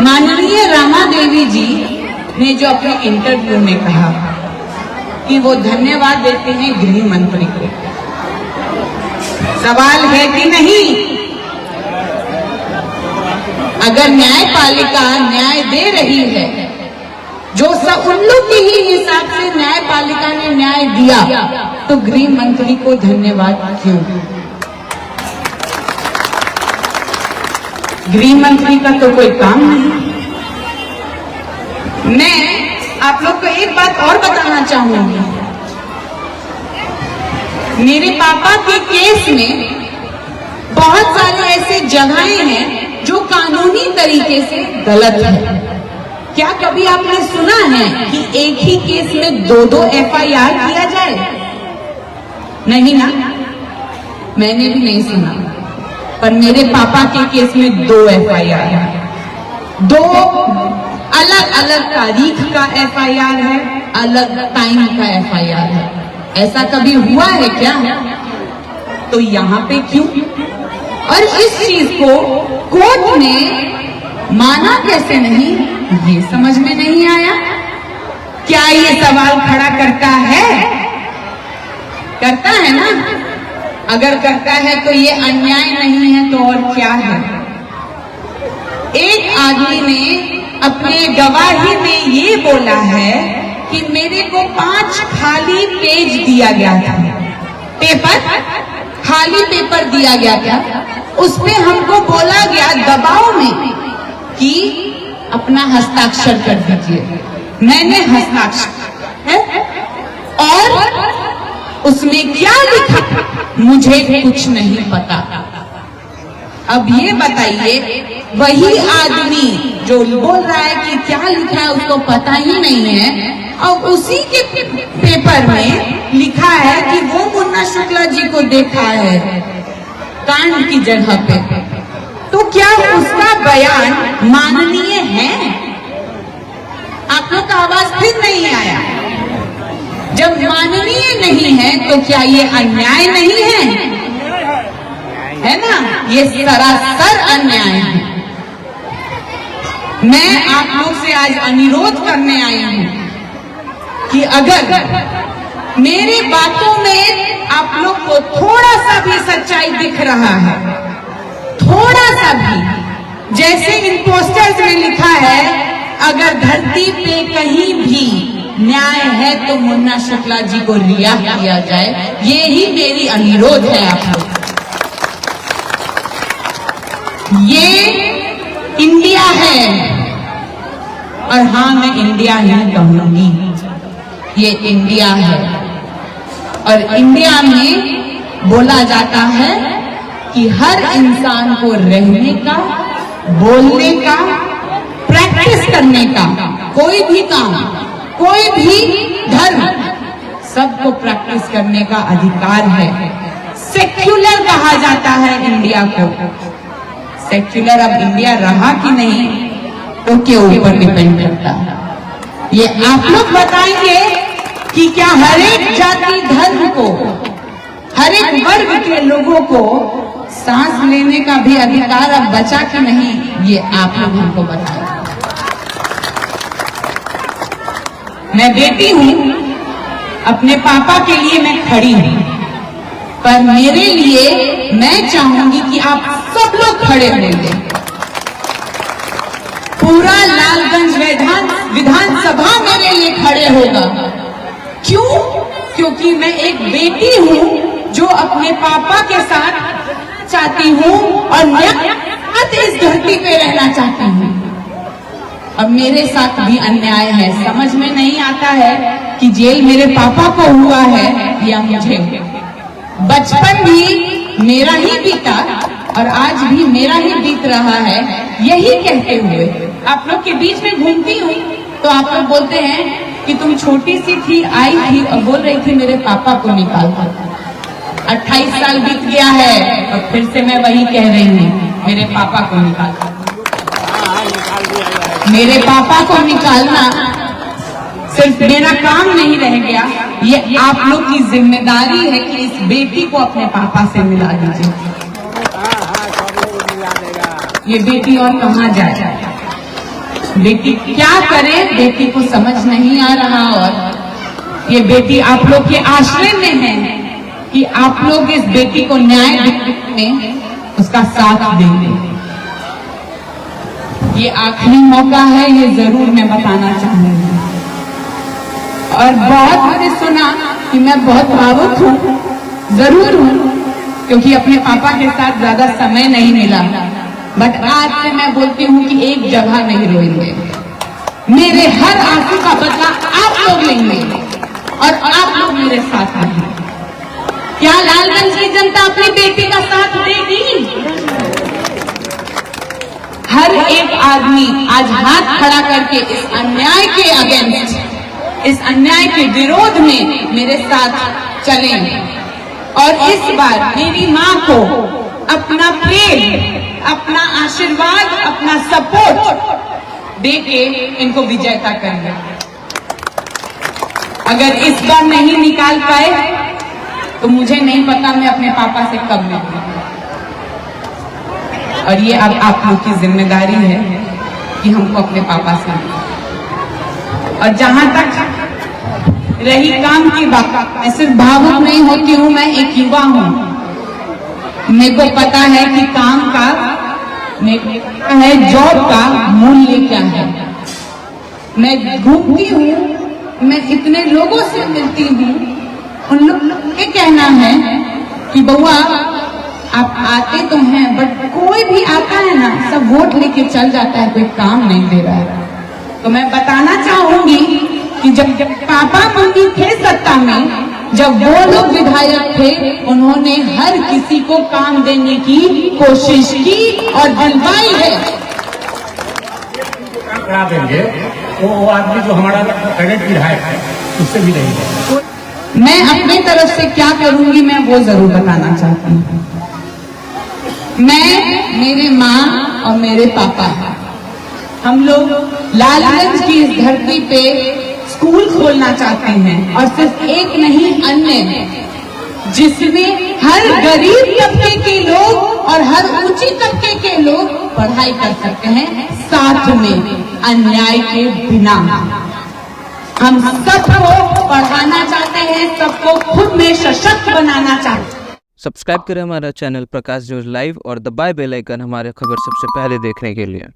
माननीय रमा देवी जी ने जो अपने इंटरव्यू में कहा कि वो धन्यवाद देते हैं गृह मंत्री को, सवाल है कि नहीं? अगर न्यायपालिका न्याय दे रही है, जो उल्लू के ही हिसाब से न्यायपालिका ने न्याय दिया, तो गृह मंत्री को धन्यवाद क्यों? गृह मंत्री का तो कोई काम नहीं। मैं आप लोग को एक बात और बताना चाहूंगी। मेरे पापा के केस में बहुत सारे ऐसे जगहें हैं जो कानूनी तरीके से गलत है। क्या कभी आपने सुना है कि एक ही केस में दो FIR किया जाए? नहीं ना, मैंने भी नहीं सुना। पर मेरे पापा के केस में 2 FIR है, 2 अलग अलग तारीख का FIR है, अलग टाइम का FIR है। ऐसा कभी हुआ है क्या? तो यहाँ पे क्यों? और इस चीज को कोर्ट ने माना कैसे नहीं, ये समझ में नहीं आया। क्या ये सवाल खड़ा करता है? करता है ना? अगर करता है तो ये अन्याय नहीं है तो और क्या है? एक आदमी ने अपने गवाही में ये बोला है कि मेरे को 5 खाली पेज दिया गया था, पेपर, खाली पेपर दिया गया था। उसमें हमको बोला गया दबाव में कि अपना हस्ताक्षर कर दीजिए। मैंने हस्ताक्षर और उसमें क्या लिखा मुझे कुछ नहीं पता। अब ये बताइए, वही आदमी जो बोल रहा है कि क्या लिखा है उसको पता ही नहीं है, और उसी के पेपर में लिखा है कि वो मुन्ना शुक्ला जी को देखा है कांड की जगह पे, तो क्या उसका बयान माननीय है? आप लोग का आवाज फिर नहीं आया। जब माननीय नहीं है तो क्या ये अन्याय नहीं है? है ना? ये सरासर अन्याय है। मैं आप लोग से आज अनुरोध करने आई हूं कि अगर मेरी बातों में आप लोग को थोड़ा सा भी सच्चाई दिख रहा है, थोड़ा सा भी, जैसे इन पोस्टर्स में लिखा है, अगर धरती पे कहीं भी न्याय है तो मुन्ना शुक्ला जी को रिहा किया जाए, ये ही मेरी अनुरोध है आप लोग। ये इंडिया है, और हाँ, मैं इंडिया ही कहूंगी। ये इंडिया है, और इंडिया में बोला जाता है कि हर इंसान को रहने का, बोलने का, प्रैक्टिस करने का, कोई भी काम, कोई भी धर्म, सबको प्रैक्टिस करने का अधिकार है। सेक्युलर कहा जाता है इंडिया को। सेक्युलर अब इंडिया रहा कि नहीं तो के ऊपर डिपेंड करता है। ये आप लोग बताएंगे कि क्या हर एक जाति धर्म को, हर एक वर्ग के लोगों को सांस लेने का भी अधिकार अब बचा कि नहीं, ये आप लोग हमको बताएं। मैं बेटी हूं, अपने पापा के लिए मैं खड़ी हूं, पर मेरे लिए मैं चाहूंगी कि आप सब लोग खड़े होंगे। पूरा लालगंज विधानसभा मेरे लिए खड़े होगा। क्यों? क्योंकि मैं एक बेटी हूं जो अपने पापा के साथ चाहती हूं और इस धरती पे रहना चाहती हूं। अब मेरे साथ भी अन्याय है, समझ में नहीं आता है कि जेल मेरे पापा को हुआ है या मुझे। बचपन भी मेरा ही बीता और आज भी मेरा ही बीत रहा है, यही कहते हुए आप लोग के बीच में घूमती हूँ तो आप लोग बोलते हैं कि तुम छोटी सी थी, आई थी और बोल रही थी मेरे पापा को निकाल दो। 28 साल बीत गया है और फिर से मैं वही कह रही हूँ, मेरे पापा को निकाल दो। मेरे पापा को निकालना सिर्फ मेरा काम नहीं रह गया, ये आप लोग की जिम्मेदारी है कि इस बेटी को अपने पापा से मिला दीजिए। ये बेटी और कहाँ जाए? बेटी क्या करे, बेटी को समझ नहीं आ रहा। और ये बेटी आप लोग के आश्रय में है कि आप लोग इस बेटी को न्याय में उसका साथ देंगे। ये आखिरी मौका है, ये जरूर मैं बताना चाहूंगी। और बहुत मैंने सुना कि मैं बहुत भावुक हूँ, जरूर हूँ, क्योंकि अपने पापा के साथ ज्यादा समय नहीं मिला। बट आज से मैं बोलती हूँ कि एक जगह नहीं रोएंगे। मेरे हर आंसू का बदला आप लोग लेंगे और आप लोग मेरे साथ रहेंगे। क्या लालगंज की जनता अपनी बेटी का साथ देगी? हर एक आदमी आज हाथ खड़ा करके इस अन्याय के अगेंस्ट, इस अन्याय के विरोध में मेरे साथ चलें। और इस बार मेरी मां को अपना प्रेम, अपना आशीर्वाद, अपना सपोर्ट देके इनको विजेता करेंगे। अगर इस बार नहीं निकाल पाए तो मुझे नहीं पता मैं अपने पापा से कब मिलूंगी। और ये अब आप लोग की जिम्मेदारी है कि हमको अपने पापा से मिलें। और जहां तक रही काम की बात, मैं सिर्फ भावुक नहीं होती हूँ, मैं एक युवा हूँ। मेरे को पता है कि काम का, मेरे को पता है जॉब का मूल्य क्या है। मैं घूमती हूँ, मैं इतने लोगों से मिलती हूँ, उन लोग ये कहना है कि बउआ आप आते तो हैं, बट कोई भी आता है ना, सब वोट लेके चल जाता है, कोई काम नहीं दे रहा है। तो मैं बताना चाहूंगी कि जब पापा मम्मी थे सत्ता में, जब वो लोग विधायक थे, उन्होंने हर किसी को काम देने की कोशिश की और दिलवाई है। करा देंगे वो आदमी जो हमारा करंट विधायक है उससे भी नहीं है। मैं अपनी तरफ से क्या करूंगी मैं वो जरूर बताना चाहती हूँ। मैं, मेरे माँ और मेरे पापा, हम लोग लालगंज की इस धरती पे स्कूल खोलना चाहते हैं। और सिर्फ एक नहीं, अन्य, जिसमें हर गरीब तबके के लोग और हर ऊंची तबके के लोग पढ़ाई कर सकते हैं, साथ में अन्याय के बिना। हम सबको पढ़ाना चाहते हैं, सबको खुद में सशक्त बनाना चाहते हैं। सब्सक्राइब करें हमारा चैनल प्रकाश न्यूज लाइव और दबाए बेल आइकन हमारे खबर सबसे पहले देखने के लिए।